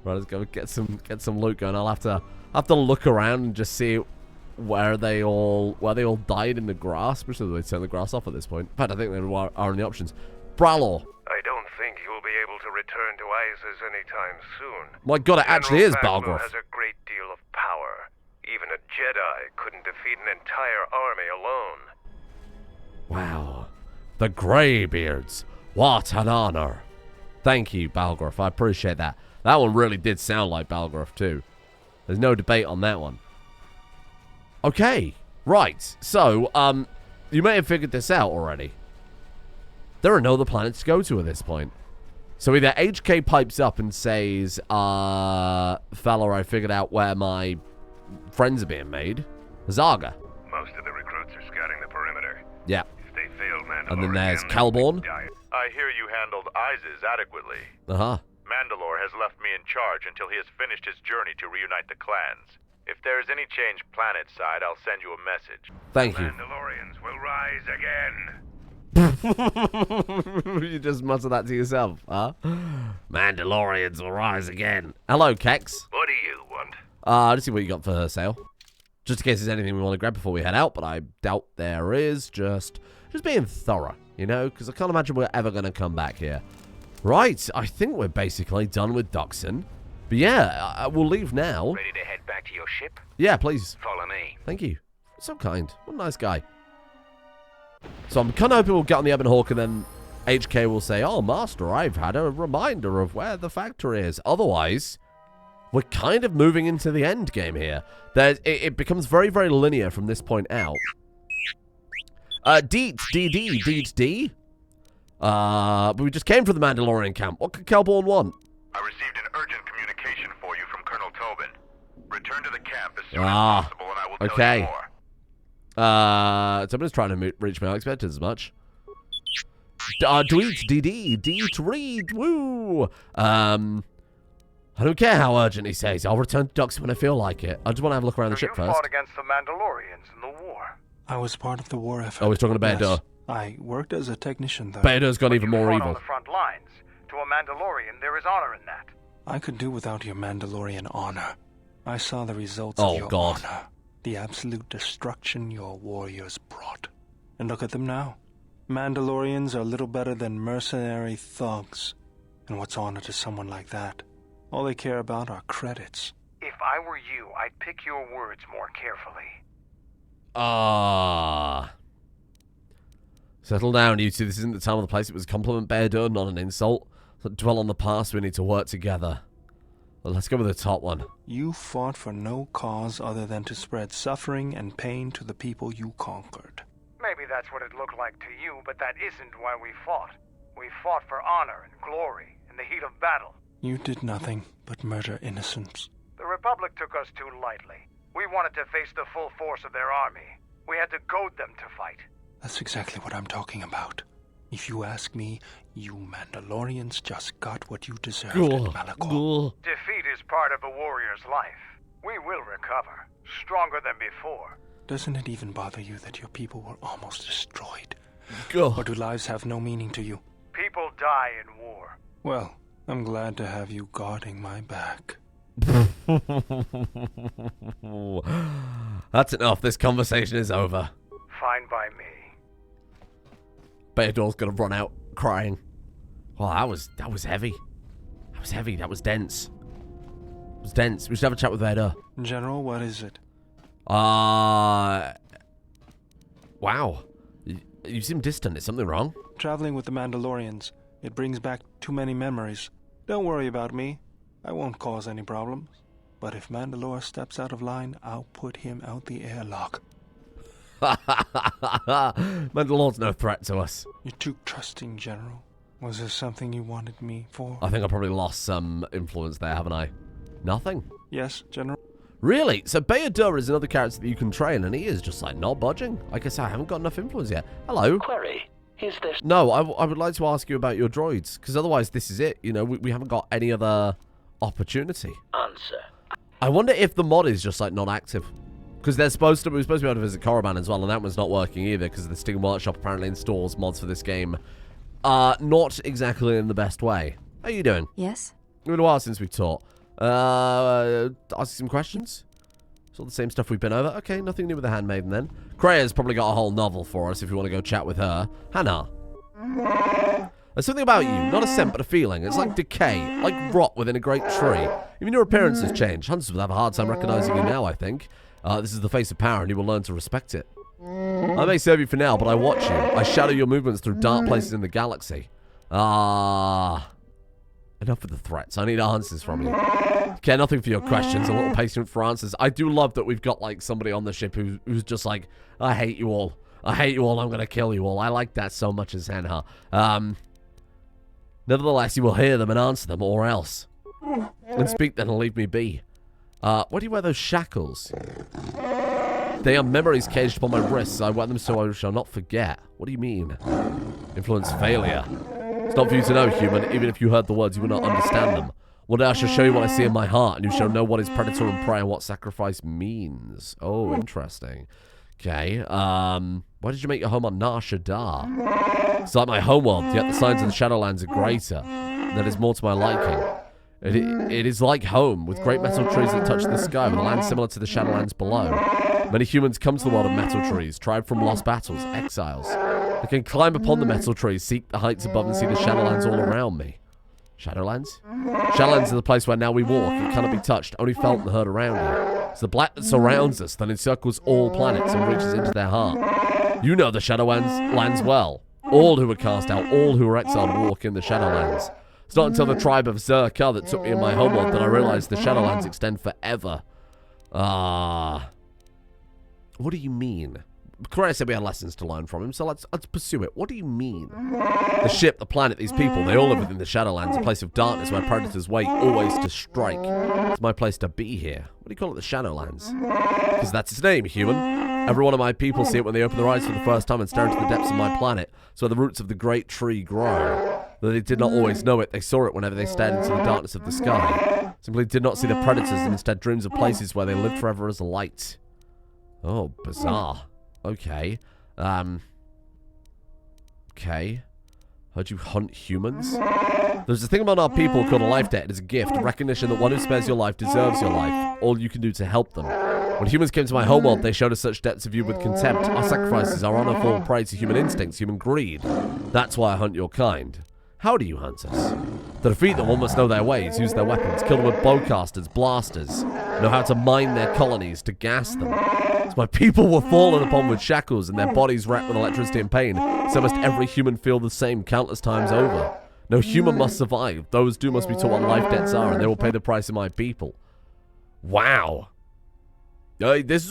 Speaker 1: let's go get some loot going. I'll have to look around and just see where they all died in the grass. Which they turn the grass off at this point. In fact, I think they are in the options. Bralor.
Speaker 17: I don't think you'll be able to return to Isis anytime soon.
Speaker 1: My God, it actually is
Speaker 17: General
Speaker 1: Balgruuf.
Speaker 17: has a great deal of power. Even a Jedi couldn't defeat an entire army alone.
Speaker 1: Wow. The Greybeards. What an honor. Thank you, Balgruuf. I appreciate that. That one really did sound like Balgruuf, too. There's no debate on that one. Okay. Right. So, you may have figured this out already. There are no other planets to go to at this point. So either HK pipes up and says, fella, I figured out where my friends are being made. Zaga.
Speaker 17: Most of the recruits are scouting the perimeter.
Speaker 1: Yeah.
Speaker 17: If they fail Mandalore
Speaker 1: And then there's
Speaker 17: again,
Speaker 1: Calborn.
Speaker 17: I hear you handled Isis adequately.
Speaker 1: Uh-huh.
Speaker 17: Mandalore has left me in charge until he has finished his journey to reunite the clans. If there is any change planet side, I'll send you a message.
Speaker 1: Thank you.
Speaker 17: Mandalorians will rise again.
Speaker 1: You just mutter that to yourself, huh? Mandalorians will rise again. Hello, Kex.
Speaker 17: What do you want?
Speaker 1: Let's see what you got for sale. Just in case there's anything we want to grab before we head out, but I doubt there is. Just being thorough, you know, because I can't imagine we're ever going to come back here. Right, I think we're basically done with Doxon. But yeah, we'll leave now.
Speaker 17: Ready to head back to your ship?
Speaker 1: Yeah, please.
Speaker 17: Follow me.
Speaker 1: Thank you. So kind. What a nice guy. So I'm kind of hoping we'll get on the Ebon Hawk and then HK will say, oh, Master, I've had a reminder of where the factory is. Otherwise, we're kind of moving into the end game here. It becomes very, very linear from this point out. Deets, D. But we just came from the Mandalorian camp. What could Calborn want?
Speaker 17: I received an urgent communication for you from Colonel Tobin. Return to the camp as soon as possible and I will tell you more. Someone's trying to reach me. I expected as much. Tweets, Deet, read, woo. I don't care how urgent he says. I'll return to Dox when I feel like it. I just want to have a look around the ship first.
Speaker 12: You fought against the Mandalorians in the war.
Speaker 5: I was part of the war effort.
Speaker 1: Oh, he's talking to Bear.
Speaker 5: Yes, I worked as a technician, though.
Speaker 1: Bear's got even more evil.
Speaker 12: On the front lines. To a Mandalorian, there is honor in that.
Speaker 5: I could do without your Mandalorian honor. I saw the results of your honor. The absolute destruction your warriors brought. And look at them now. Mandalorians are little better than mercenary thugs. And what's honor to someone like that? All they care about are credits.
Speaker 12: If I were you, I'd pick your words more carefully.
Speaker 1: Settle down, you two. This isn't the time or the place. It was a compliment, Bear, not an insult. Don't dwell on the past. We need to work together. Well, let's go with the top one.
Speaker 5: You fought for no cause other than to spread suffering and pain to the people you conquered.
Speaker 12: Maybe that's what it looked like to you, but that isn't why we fought. We fought for honor and glory in the heat of battle.
Speaker 5: You did nothing but murder innocents.
Speaker 12: The Republic took us too lightly. We wanted to face the full force of their army. We had to goad them to fight.
Speaker 5: That's exactly what I'm talking about. If you ask me, you Mandalorians just got what you deserved at Malachor.
Speaker 12: Defeat is part of a warrior's life. We will recover, stronger than before.
Speaker 5: Doesn't it even bother you that your people were almost destroyed?
Speaker 1: Or
Speaker 5: do lives have no meaning to you?
Speaker 12: People die in war.
Speaker 5: Well, I'm glad to have you guarding my back.
Speaker 1: That's enough. This conversation is over.
Speaker 12: Fine by me.
Speaker 1: Beardor's gonna run out crying. Well, that was heavy. That was heavy. That was dense. It was dense. We should have a chat with Beardor.
Speaker 5: General, what is it?
Speaker 1: Wow. You seem distant. Is something wrong?
Speaker 18: Traveling with the Mandalorians. It brings back too many memories. Don't worry about me. I won't cause any problems. But if Mandalore steps out of line, I'll put him out the airlock.
Speaker 1: Mandalore's no threat to us.
Speaker 18: You're too trusting, General. Was there something you wanted me for?
Speaker 1: I think I probably lost some influence there, haven't I? Nothing?
Speaker 18: Yes, General.
Speaker 1: Really? So Bayadura is another character that you can train, and he is just, like, not budging. Like I said, I haven't got enough influence yet. Hello?
Speaker 16: Query. Is there...
Speaker 1: No, I would like to ask you about your droids, because otherwise this is it. You know, we haven't got any other opportunity.
Speaker 16: Answer.
Speaker 1: I wonder if the mod is just, like, not active. Because we're supposed to be able to visit Korriban as well, and that one's not working either, because the Steam Workshop apparently installs mods for this game. Not exactly in the best way. How you doing?
Speaker 10: Yes?
Speaker 1: It's been a while since we've taught. Ask some questions? It's all the same stuff we've been over. Okay, nothing new with the Handmaiden then. Krea's probably got a whole novel for us if you want to go chat with her. Hanharr. There's something about you, not a scent but a feeling. It's like decay, like rot within a great tree. Even your appearance has changed. Hunters will have a hard time recognizing you now, I think. This is the face of power and you will learn to respect it. I may serve you for now, but I watch you. I shadow your movements through dark places in the galaxy. Enough of the threats. I need answers from you. Care nothing for your questions, a little patient for answers. I do love that we've got, like, somebody on the ship who's just like, I hate you all. I hate you all. I'm going to kill you all. I like that so much as Hanharr. Nevertheless, you will hear them and answer them, or else. And speak then and leave me be. Why do you wear those shackles? They are memories caged upon my wrists. I wear them so I shall not forget. What do you mean? Influence failure. It's not for you to know, human. Even if you heard the words, you would not understand them. One day I shall show you what I see in my heart, and you shall know what is predator and prey and what sacrifice means. Oh, interesting. Okay, why did you make your home on Nar Shaddaa? It's like my homeworld, yet the signs of the Shadowlands are greater. That is more to my liking. It is like home, with great metal trees that touch the sky, with a land similar to the Shadowlands below. Many humans come to the world of metal trees, tribe from lost battles, exiles. They can climb upon the metal trees, seek the heights above, and see the Shadowlands all around me. Shadowlands? Shadowlands is the place where now we walk. It cannot be touched, only felt and heard around you. It's the black that surrounds us, that encircles all planets and reaches into their heart. You know the Shadowlands well. All who were cast out, all who were exiled walk in the Shadowlands. It's not until the tribe of Zerka that took me in my homeworld that I realized the Shadowlands extend forever. What do you mean? Krea said we had lessons to learn from him, so let's pursue it. What do you mean? The ship, the planet, these people, they all live within the Shadowlands, a place of darkness where predators wait always to strike. It's my place to be here. What do you call it, the Shadowlands? Because that's its name, human. Every one of my people see it when they open their eyes for the first time and stare into the depths of my planet. It's where the roots of the great tree grow. Though they did not always know it, they saw it whenever they stared into the darkness of the sky. Simply did not see the predators and instead dreams of places where they lived forever as light. Oh, bizarre. Okay. Okay. Heard you hunt humans? There's a thing about our people called a life debt. It is a gift, a recognition that one who spares your life deserves your life. All you can do to help them. When humans came to my homeworld, they showed us such depths of you with contempt. Our sacrifices, our honor fall prey to human instincts, human greed. That's why I hunt your kind. How do you hunt us? To defeat them, one must know their ways, use their weapons, kill them with bowcasters, blasters, know how to mine their colonies, to gas them. As my people were fallen upon with shackles and their bodies racked with electricity and pain, so must every human feel the same countless times over. No human must survive. Those do must be taught what life debts are, and they will pay the price of my people. Wow. This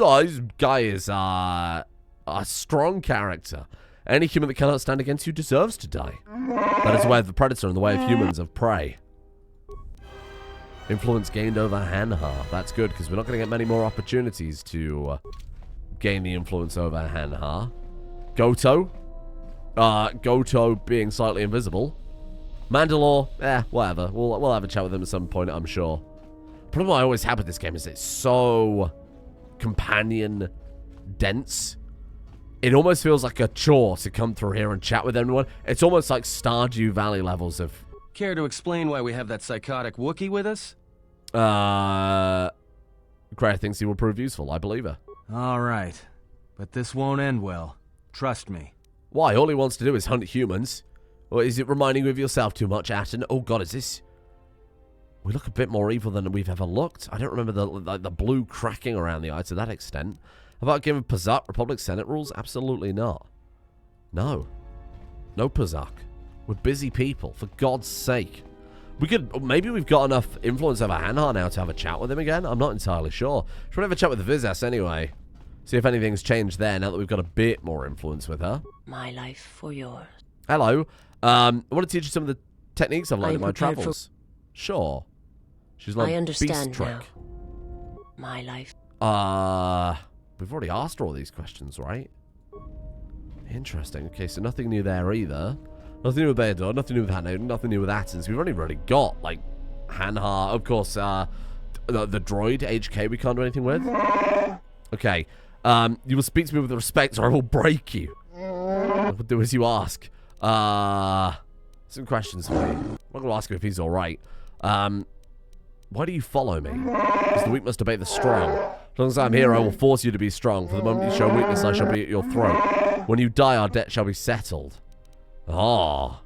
Speaker 1: guy is a strong character. Any human that cannot stand against you deserves to die. That is the way of the predator and the way of humans of prey. Influence gained over Hanharr. That's good, because we're not going to get many more opportunities to gain the influence over Hanharr. Goto. Goto being slightly invisible. Mandalore, whatever. We'll have a chat with him at some point, I'm sure. The problem I always have with this game is it's so companion dense. It almost feels like a chore to come through here and chat with everyone. It's almost like Stardew Valley levels of...
Speaker 19: Care to explain why we have that psychotic Wookiee with us?
Speaker 1: Kreia thinks he will prove useful. I believe her.
Speaker 19: All right. But this won't end well. Trust me.
Speaker 1: Why? All he wants to do is hunt humans. Or is it reminding you of yourself too much, Atten? Oh god, is this... We look a bit more evil than we've ever looked. I don't remember the blue cracking around the eye to that extent. Have I given Pazak Republic Senate rules? Absolutely not. No. No Pazak. We're busy people, for God's sake. We could, maybe we've got enough influence over Hanharr now to have a chat with him again? I'm not entirely sure. Should we have a chat with the Vizas anyway? See if anything's changed there now that we've got a bit more influence with her.
Speaker 14: My life for yours.
Speaker 1: Hello. I want to teach you some of the techniques I've learned in my travels. Sure. She's like
Speaker 14: I understand
Speaker 1: beast trick.
Speaker 14: now. My life.
Speaker 1: We've already asked her all these questions, right? Interesting. Okay, so nothing new there either. Nothing new with Beodor, nothing new with Hanharr, nothing new with Athens. We've only really got, like, Hanharr. Of course, the droid, HK, we can't do anything with. Okay. You will speak to me with respect or I will break you. I will do as you ask. Some questions for you. I'm not going to ask him if he's alright. Why do you follow me? Because the weak must obey the strong. As long as I'm here, I will force you to be strong. For the moment you show weakness, I shall be at your throat. When you die, our debt shall be settled. Ah.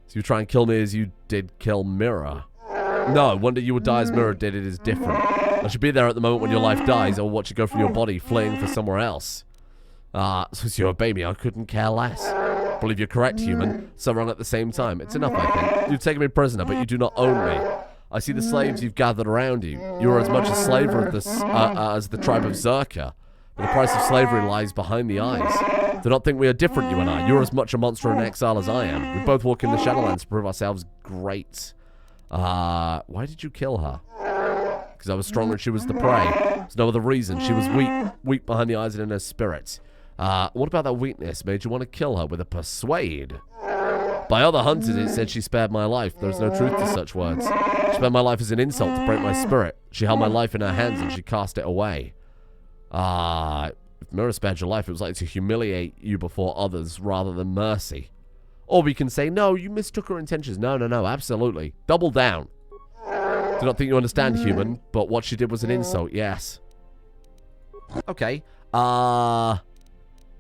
Speaker 1: So you try and kill me as you did kill Mirror. No, one day you would die as Mirror did. It is different. I should be there at the moment when your life dies. I will watch you go from your body, fleeing for somewhere else. So as you obey me, I couldn't care less. I believe you're correct, human. So wrong at the same time. It's enough, I think. You've taken me prisoner, but you do not own me. I see the slaves you've gathered around you. You are as much a slaver as the tribe of Zerka. But the price of slavery lies behind the eyes. Do not think we are different, you and I. You're as much a monster in exile as I am. We both walk in the Shadowlands to prove ourselves great. Why did you kill her? Because I was stronger and she was the prey. There's no other reason. She was weak behind the eyes and in her spirit. What about that weakness made you want to kill her with a persuade? By other hunters, it said she spared my life. There is no truth to such words. She spared my life as an insult to break my spirit. She held my life in her hands and she cast it away. If Mirror spared your life, it was like to humiliate you before others rather than mercy. Or we can say, no, you mistook her intentions. No, absolutely. Double down. Do not think you understand, human, but what she did was an insult, yes. Okay. Well,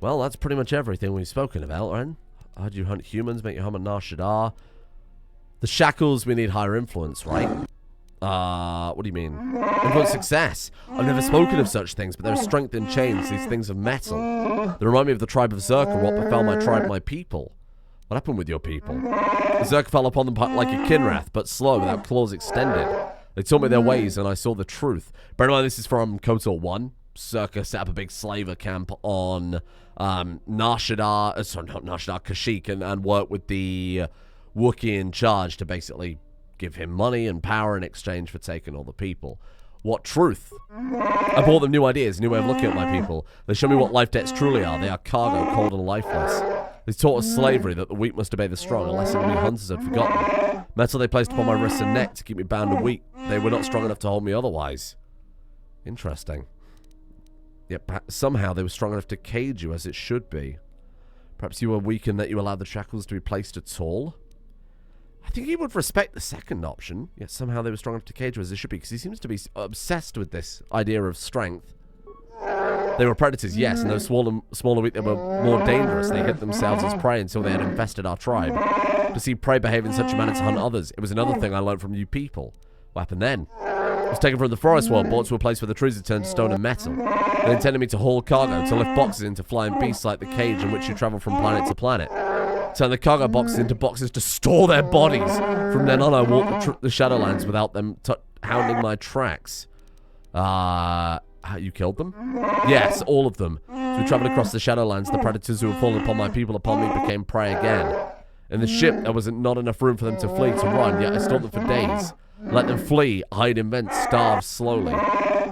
Speaker 1: that's pretty much everything we've spoken about, Ren. How do you hunt humans, make you hum a Nar Shaddaa? The shackles, we need higher influence, right? What do you mean? Influence success. I've never spoken of such things, but there is strength in chains, these things of metal. They remind me of the tribe of Zerka, what befell my tribe, my people. What happened with your people? The Zerka fell upon them like a Kinrath, but slow, without claws extended. They taught me their ways, and I saw the truth. Bear in mind, this is from KOTOR 1. Zerka set up a big slaver camp on Nar Shaddaa, sorry, not Nar Shaddaa, Kashyyyk, and worked with the Wookiee in charge to basically give him money and power in exchange for taking all the people. What truth? I brought them new ideas, a new way of looking at my people. They show me what life debts truly are. They are cargo, cold and lifeless. They taught us slavery, that the weak must obey the strong, a lesson we hunters had forgotten. Metal they placed upon my wrists and neck to keep me bound and weak. They were not strong enough to hold me otherwise. Interesting. Yet somehow they were strong enough to cage you as it should be. Perhaps you were weak in that you allowed the shackles to be placed at all? I think he would respect the second option, yet somehow they were strong enough to cage you as they should be, because he seems to be obsessed with this idea of strength. They were predators, yes, and though smaller weak, they were more dangerous. They hid themselves as prey until they had infested our tribe. To see prey behave in such a manner to hunt others, it was another thing I learned from you people. What happened then? I was taken from the forest world, brought to a place where the trees had turned to stone and metal. They intended me to haul cargo, to lift boxes into flying beasts like the cage in which you travel from planet to planet. Turn the cargo boxes into boxes to store their bodies. From then on, I walked the Shadowlands without them hounding my tracks. You killed them? Yes, all of them. As we traveled across the Shadowlands, the predators who had fallen upon my people upon me became prey again. In the ship, there was not enough room for them to flee, to run, yet I stalked them for days. Let them flee, hide in vents, starve slowly.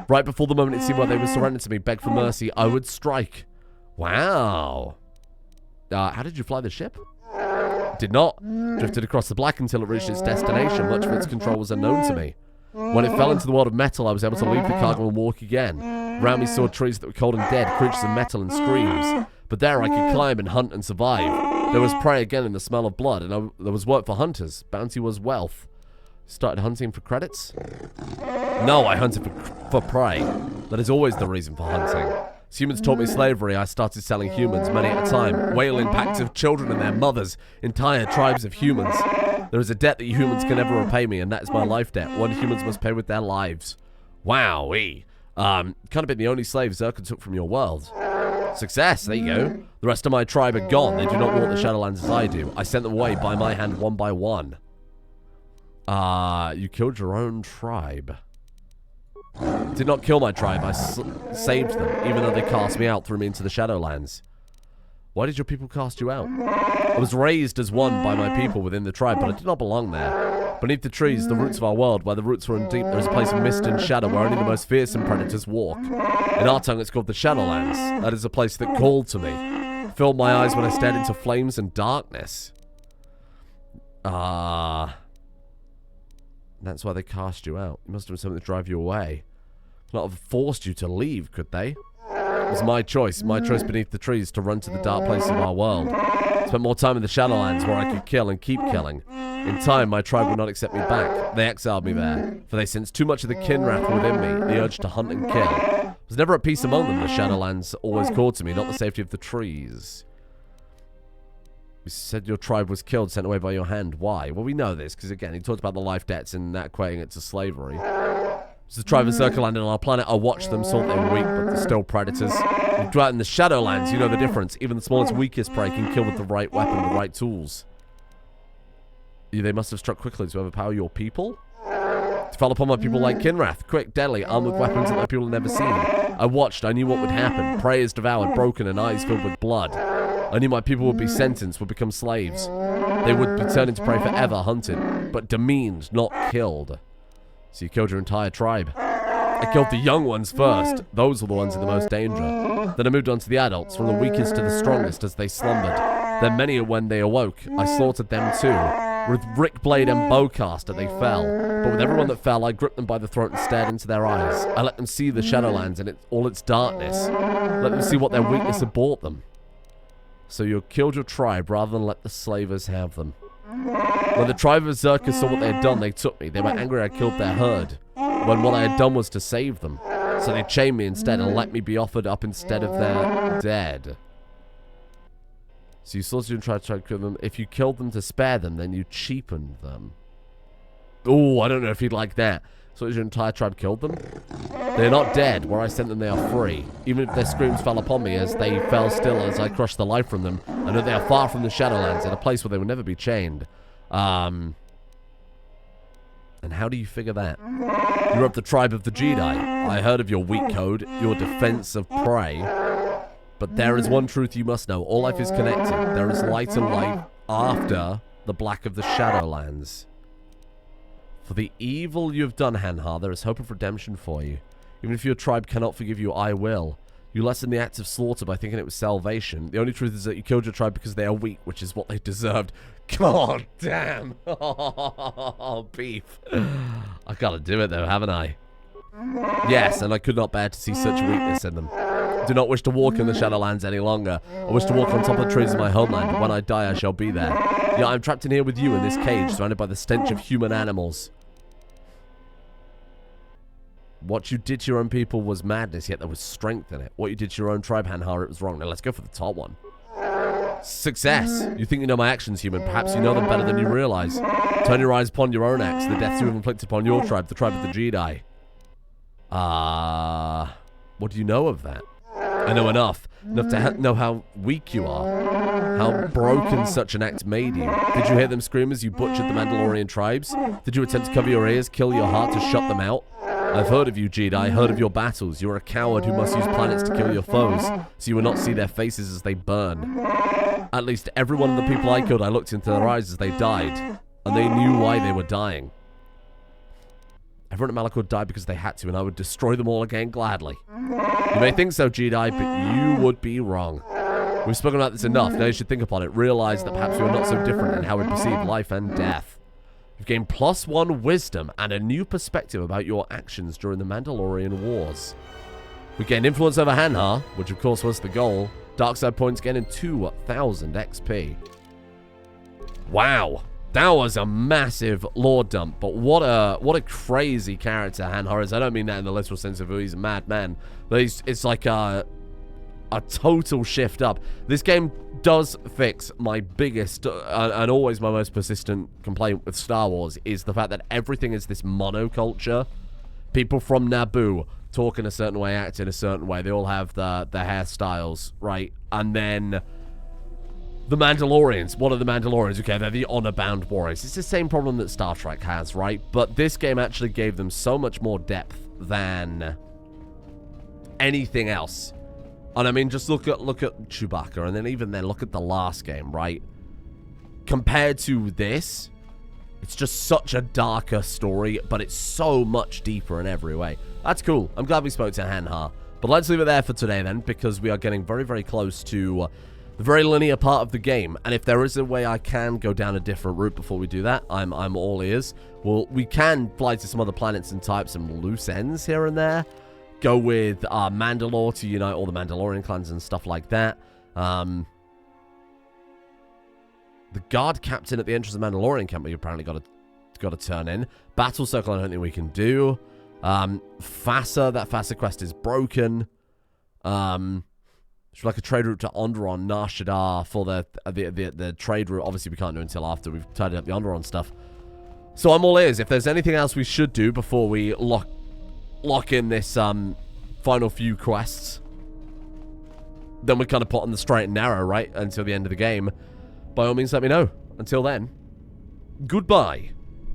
Speaker 1: Right before the moment it seemed like they would surrender to me, beg for mercy, I would strike. Wow. How did you fly the ship? Did not. Drifted across the black until it reached its destination. Much of its control was unknown to me. When it fell into the world of metal, I was able to leave the cargo and walk again. Around me saw trees that were cold and dead, creatures of metal and screams. But there I could climb and hunt and survive. There was prey again in the smell of blood, and there was work for hunters. Bounty was wealth. Started hunting for credits? No, I hunted for prey. That is always the reason for hunting. As humans taught me slavery, I started selling humans, many at a time. Wailing packs of children and their mothers. Entire tribes of humans. There is a debt that humans can never repay me, and that is my life debt. One humans must pay with their lives. Wowee. Kind of been the only slave Zerka took from your world. Success, there you go. The rest of my tribe are gone. They do not walk the Shadowlands as I do. I sent them away by my hand one by one. You killed your own tribe. Did not kill my tribe. I saved them, even though they cast me out, threw me into the Shadowlands. Why did your people cast you out? I was raised as one by my people within the tribe, but I did not belong there. Beneath the trees, the roots of our world, where the roots run deep, there is a place of mist and shadow where only the most fearsome predators walk. In our tongue, it's called the Shadowlands. That is a place that called to me. Filled my eyes when I stared into flames and darkness. That's why they cast you out. It must have been something to drive you away. Not have forced you to leave, could they? It was my choice beneath the trees to run to the dark place of our world. Spent more time in the Shadowlands where I could kill and keep killing. In time, my tribe would not accept me back. They exiled me there, for they sensed too much of the kinwrath within me, the urge to hunt and kill. I was never at peace among them. The Shadowlands always called to me, not the safety of the trees. You said your tribe was killed, sent away by your hand. Why? Well, we know this, because again, he talked about the life debts and that equating it to slavery. It's the tribe of Zerka landed on our planet. I watched them, saw they were weak, but they're still predators. You go out in the Shadowlands, you know the difference. Even the smallest, weakest prey can kill with the right weapon, the right tools. They must have struck quickly to overpower your people? To fall upon my people like Kinrath, quick, deadly, armed with weapons that my people had never seen. I watched, I knew what would happen. Prey is devoured, broken, and eyes filled with blood. I knew my people would be sentenced, would become slaves. They would be turned into prey forever, hunted, but demeaned, not killed. So you killed your entire tribe. I killed the young ones first. Those were the ones in the most danger. Then I moved on to the adults, from the weakest to the strongest as they slumbered. Then many when they awoke, I slaughtered them too. With Rickblade and Bowcaster they fell, but with everyone that fell, I gripped them by the throat and stared into their eyes. I let them see the Shadowlands and all its darkness. Let them see what their weakness had brought them. So you killed your tribe rather than let the slavers have them. When the tribe of Zerka saw what they had done, they took me. They were angry I killed their herd, when what I had done was to save them. So they chained me instead and let me be offered up instead of their dead. So you slaughtered and tried to kill them. If you killed them to spare them, then you cheapened them. Oh, I don't know if you'd like that. So your entire tribe killed them? They're not dead. Where I sent them, they are free. Even if their screams fell upon me as they fell still as I crushed the life from them, I know they are far from the Shadowlands, in a place where they will never be chained. And how do you figure that? You're of the tribe of the Jedi. I heard of your weak code, your defense of prey. But there is one truth you must know. All life is connected. There is light and life after the black of the Shadowlands. For the evil you have done, Hanharr, there is hope of redemption for you. Even if your tribe cannot forgive you, I will. You lessened the act of slaughter by thinking it was salvation. The only truth is that you killed your tribe because they are weak, which is what they deserved. God damn. Oh, Beef. I gotta do it though, haven't I? Yes, and I could not bear to see such weakness in them. I do not wish to walk in the Shadowlands any longer. I wish to walk on top of the trees of my homeland. When I die, I shall be there. Yeah, I'm trapped in here with you in this cage, surrounded by the stench of human animals. What you did to your own people was madness, yet there was strength in it. What you did to your own tribe, Hanharr, it was wrong. Now let's go for the top one. Success. You think you know my actions, human. Perhaps you know them better than you realize. Turn your eyes upon your own acts, the deaths you have inflicted upon your tribe, the tribe of the Jedi. What do you know of that? I know enough to know how weak you are, how broken such an act made you. Did you hear them scream as you butchered the Mandalorian tribes? Did you attempt to cover your ears, kill your heart to shut them out? I've heard of you, Jedi, heard of your battles. You're a coward who must use planets to kill your foes, so you will not see their faces as they burn. At least every one of the people I killed, I looked into their eyes as they died, and they knew why they were dying. Everyone at Malachor died because they had to, and I would destroy them all again gladly. You may think so, Jedi, but you would be wrong. We've spoken about this enough. Now you should think upon it. Realize that perhaps we are not so different in how we perceive life and death. You've gained +1 wisdom and a new perspective about your actions during the Mandalorian Wars. We gained influence over Hanharr, which of course was the goal. Dark side points gaining 2,000 XP. Wow. That was a massive lore dump, but what a crazy character Hanharr is. I don't mean that in the literal sense of he's a madman, but it's like a total shift up. This game does fix my biggest and always my most persistent complaint with Star Wars, is the fact that everything is this monoculture. People from Naboo talk in a certain way, act in a certain way. They all have the hairstyles, right? And then the Mandalorians. What are the Mandalorians? Okay, they're the honor-bound warriors. It's the same problem that Star Trek has, right? But this game actually gave them so much more depth than anything else. And I mean, just look at Chewbacca, and then even then, look at the last game, right? Compared to this, it's just such a darker story, but it's so much deeper in every way. That's cool. I'm glad we spoke to Hanharr. But let's leave it there for today then, because we are getting very, very close to the very linear part of the game. And if there is a way I can go down a different route before we do that, I'm all ears. Well, we can fly to some other planets and type some loose ends here and there. Go with Mandalore to unite all the Mandalorian clans and stuff like that. The guard captain at the entrance of the Mandalorian camp we apparently got to turn in. Battle circle I don't think we can do. FASA, that FASA quest is broken. It's like a trade route to Onderon, Nar Shaddaa for the trade route. Obviously, we can't do until after we've tidied up the Onderon stuff. So I'm all ears. If there's anything else we should do before we lock in this final few quests, then we kind of put on the straight and narrow, right, until the end of the game. By all means, let me know. Until then, goodbye.